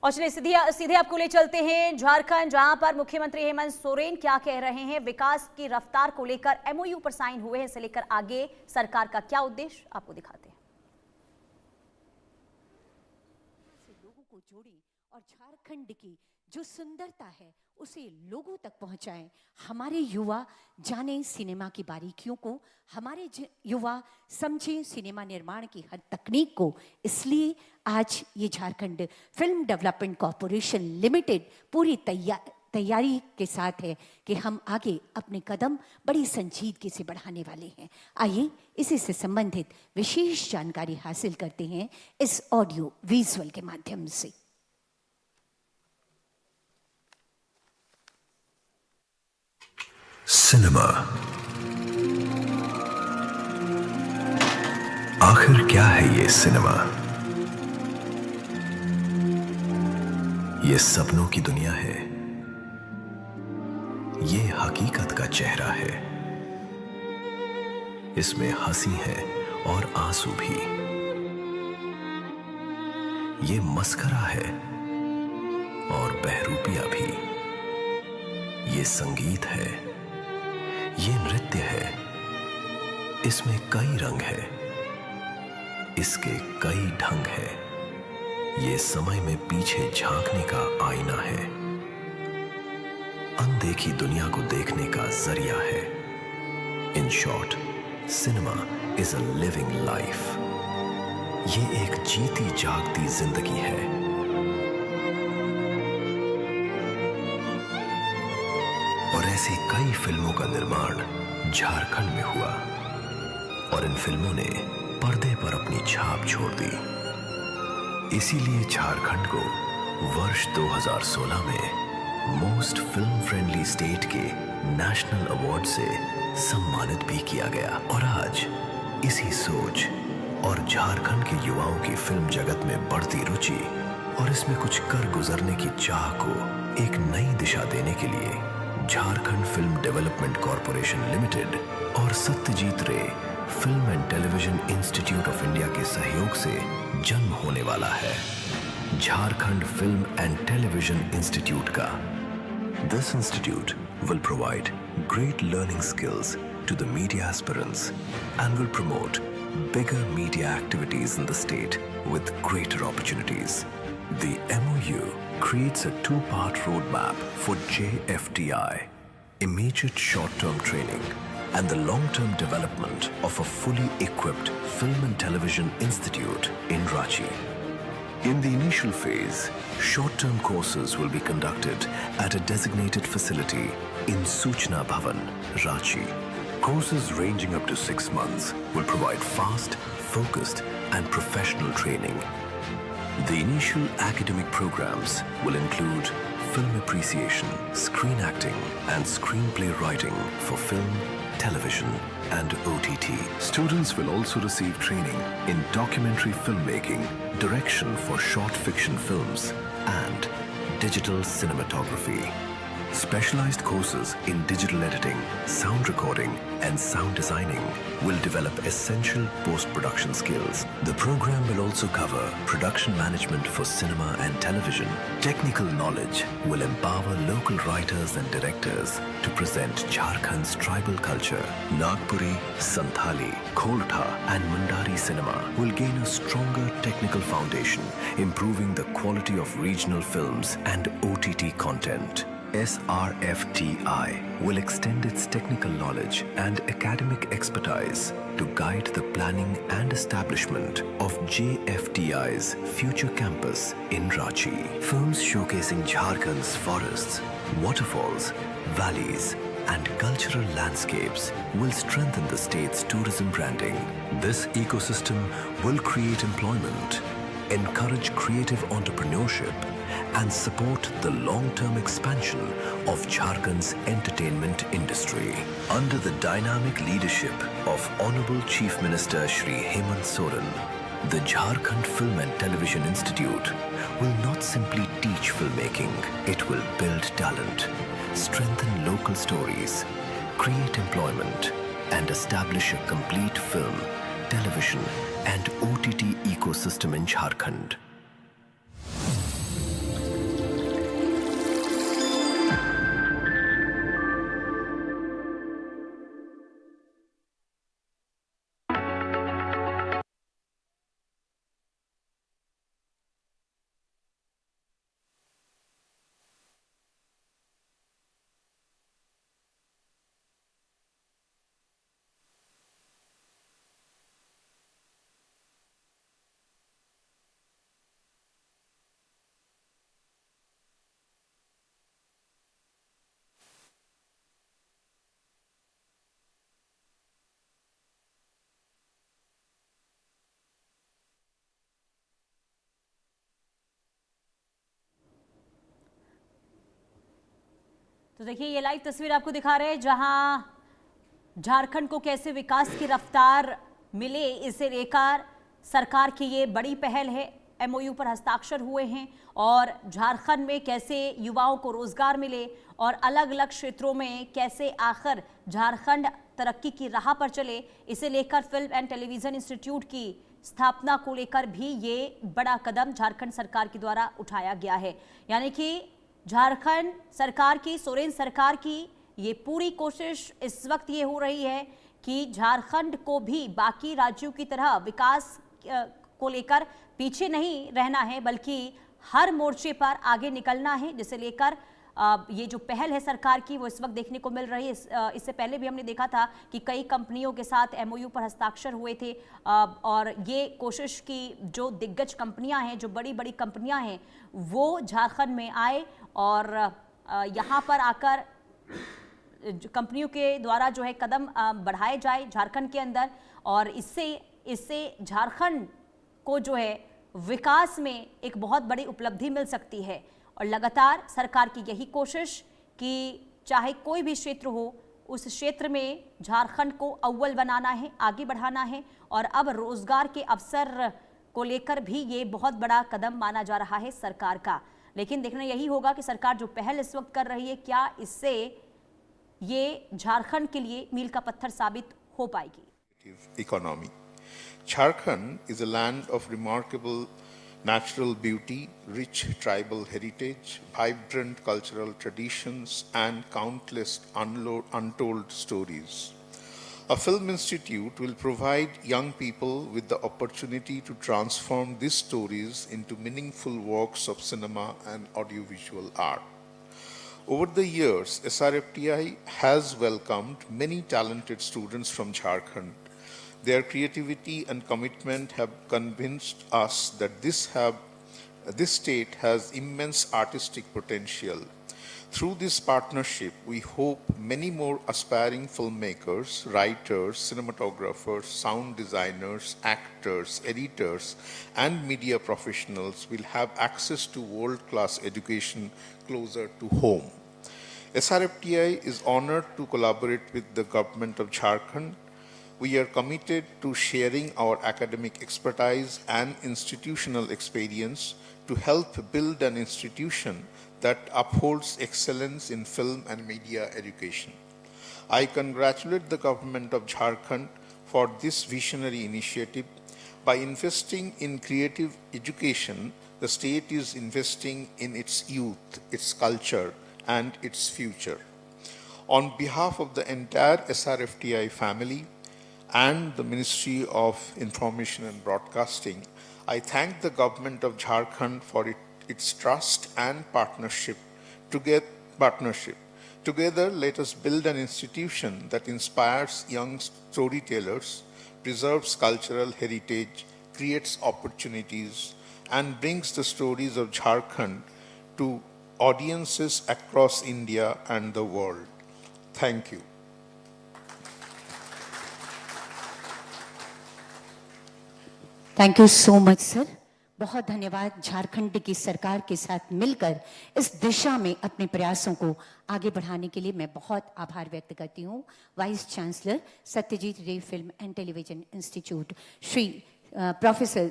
और चलिए सीधे आपको ले चलते हैं झारखंड, जहां पर मुख्यमंत्री हेमंत सोरेन क्या कह रहे हैं। विकास की रफ्तार को लेकर एमओयू पर साइन हुए हैं, इसे लेकर आगे सरकार का क्या उद्देश्य, आपको दिखाते हैं। लोगों को जोड़ें और झारखंड की जो सुंदरता है उसे लोगों तक पहुंचाएं। हमारे युवा जाने सिनेमा की बारीकियों को, हमारे युवा समझें सिनेमा निर्माण की हर तकनीक को। इसलिए आज ये Jharkhand film development corporation limited पूरी तैयारी के साथ है कि हम आगे अपने कदम बड़ी संजीदगी से बढ़ाने वाले हैं। आइए इसी से संबंधित विशेष जानकारी हासिल करते हैं इस ऑडियो विजुअल के माध्यम से। सिनेमा आखिर क्या है ये सिनेमा? ये सपनों की दुनिया है, ये हकीकत का चेहरा है। इसमें हंसी है और आंसू भी। ये मस्करा है और बहरूपिया भी। ये संगीत है, ये नृत्य है, इसमें कई रंग है, इसके कई ढंग है। ये समय में पीछे झांकने का आईना है, अनदेखी दुनिया को देखने का जरिया है। In short, cinema is a living life. ये एक जीती जागती जिंदगी है। और ऐसी कई फिल्मों का निर्माण झारखंड में हुआ और इन फिल्मों ने पर्दे पर अपनी छाप छोड़ दी। इसीलिए झारखंड को वर्ष 2016 में मोस्ट फिल्म फ्रेंडली स्टेट के नेशनल अवार्ड से सम्मानित भी किया गया। और आज इसी सोच और झारखंड के युवाओं की फिल्म जगत में बढ़ती रुचि और इसमें कुछ कर गुजरने की चाह को एक नई दिशा देने के लिए Jharkhand film development corporation limited और सत्यजीत रे film and television institute of India के सहयोग से जन्म होने वाला है Jharkhand film and television institute का। This institute will provide great learning skills to the media aspirants and will promote bigger media activities in the state with greater opportunities. The MOU creates a two-part roadmap for JFTI, immediate short-term training, and the long-term development of a fully equipped film and television institute in Ranchi. In the initial phase, short-term courses will be conducted at a designated facility in Suchna Bhavan, Ranchi. Courses ranging up to 6 months will provide fast, focused, and professional training. The initial academic programs will include film appreciation, screen acting, and screenplay writing for film, television, and OTT. Students will also receive training in documentary filmmaking, direction for short fiction films, and digital cinematography. Specialized courses in digital editing, sound recording, and sound designing will develop essential post-production skills. The program will also cover production management for cinema and television. Technical knowledge will empower local writers and directors to present Jharkhand's tribal culture. Nagpuri, Santhali, Kholta, and Mandari cinema will gain a stronger technical foundation, improving the quality of regional films and OTT content. SRFTI will extend its technical knowledge and academic expertise to guide the planning and establishment of JFTI's future campus in Ranchi. Films showcasing Jharkhand's forests, waterfalls, valleys, and cultural landscapes will strengthen the state's tourism branding. This ecosystem will create employment, encourage creative entrepreneurship, and support the long-term expansion of Jharkhand's entertainment industry. Under the dynamic leadership of Honorable Chief Minister Shri Hemant Soren, the Jharkhand Film and Television Institute will not simply teach filmmaking, it will build talent, strengthen local stories, create employment, and establish a complete film, television, and OTT ecosystem in Jharkhand. तो देखिए ये live तस्वीर आपको दिखा रहे हैं जहां झारखंड को कैसे विकास की रफ्तार मिले, इसे लेकर सरकार की ये बड़ी पहल है। एमओयू पर हस्ताक्षर हुए हैं और झारखंड में कैसे युवाओं को रोजगार मिले और अलग अलग क्षेत्रों में कैसे आखिर झारखंड तरक्की की राह पर चले, इसे लेकर फिल्म एंड टेलीविजन इंस्टीट्यूट की स्थापना को लेकर भी ये बड़ा कदम झारखंड सरकार के द्वारा उठाया गया है। यानी कि झारखंड सरकार की, सोरेन सरकार की ये पूरी कोशिश इस वक्त ये हो रही है कि झारखंड को भी बाकी राज्यों की तरह विकास को लेकर पीछे नहीं रहना है, बल्कि हर मोर्चे पर आगे निकलना है, जिसे लेकर ये जो पहल है सरकार की वो इस वक्त देखने को मिल रही है। इससे पहले भी हमने देखा था कि कई कंपनियों के साथ एमओयू पर हस्ताक्षर हुए थे और ये कोशिश की जो दिग्गज कंपनियां हैं, जो बड़ी बड़ी कंपनियां हैं, वो झारखंड में आए और यहाँ पर आकर कंपनियों के द्वारा जो है कदम बढ़ाए जाए झारखंड के अंदर, और इससे झारखंड को जो है विकास में एक बहुत बड़ी उपलब्धि मिल सकती है। और लगातार सरकार की यही कोशिश कि चाहे कोई भी क्षेत्र हो, उस क्षेत्र में झारखंड को अव्वल बनाना है, आगे बढ़ाना है। और अब रोजगार के अवसर को लेकर भी ये बहुत बड़ा कदम माना जा रहा है सरकार का। लेकिन देखना यही होगा कि सरकार जो पहल इस वक्त कर रही है, क्या इससे ये झारखंड के लिए मील का पत्थर साबित हो पाएगी। Economy. Jharkhand is a land of remarkable natural beauty, rich tribal heritage, vibrant cultural traditions, and countless untold stories. A film institute will provide young people with the opportunity to transform these stories into meaningful works of cinema and audiovisual art. Over the years, SRFTI has welcomed many talented students from Jharkhand. Their creativity and commitment have convinced us that this state has immense artistic potential. Through this partnership, we hope many more aspiring filmmakers, writers, cinematographers, sound designers, actors, editors, and media professionals will have access to world-class education closer to home. SRFTI is honored to collaborate with the government of Jharkhand. We are committed to sharing our academic expertise and institutional experience to help build an institution that upholds excellence in film and media education. I congratulate the government of Jharkhand for this visionary initiative. By investing in creative education, the state is investing in its youth, its culture, and its future. On behalf of the entire SRFTI family and the Ministry of Information and Broadcasting, I thank the government of Jharkhand for its trust and partnership. Together, let us build an institution that inspires young storytellers, preserves cultural heritage, creates opportunities, and brings the stories of Jharkhand to audiences across India and the world. Thank you. Thank you so much sir, बहुत धन्यवाद। झारखंड की सरकार के साथ मिलकर इस दिशा में अपने प्रयासों को आगे बढ़ाने के लिए मैं बहुत आभार व्यक्त करती हूँ वाइस चांसलर सत्यजीत रे film and television institute Shri professor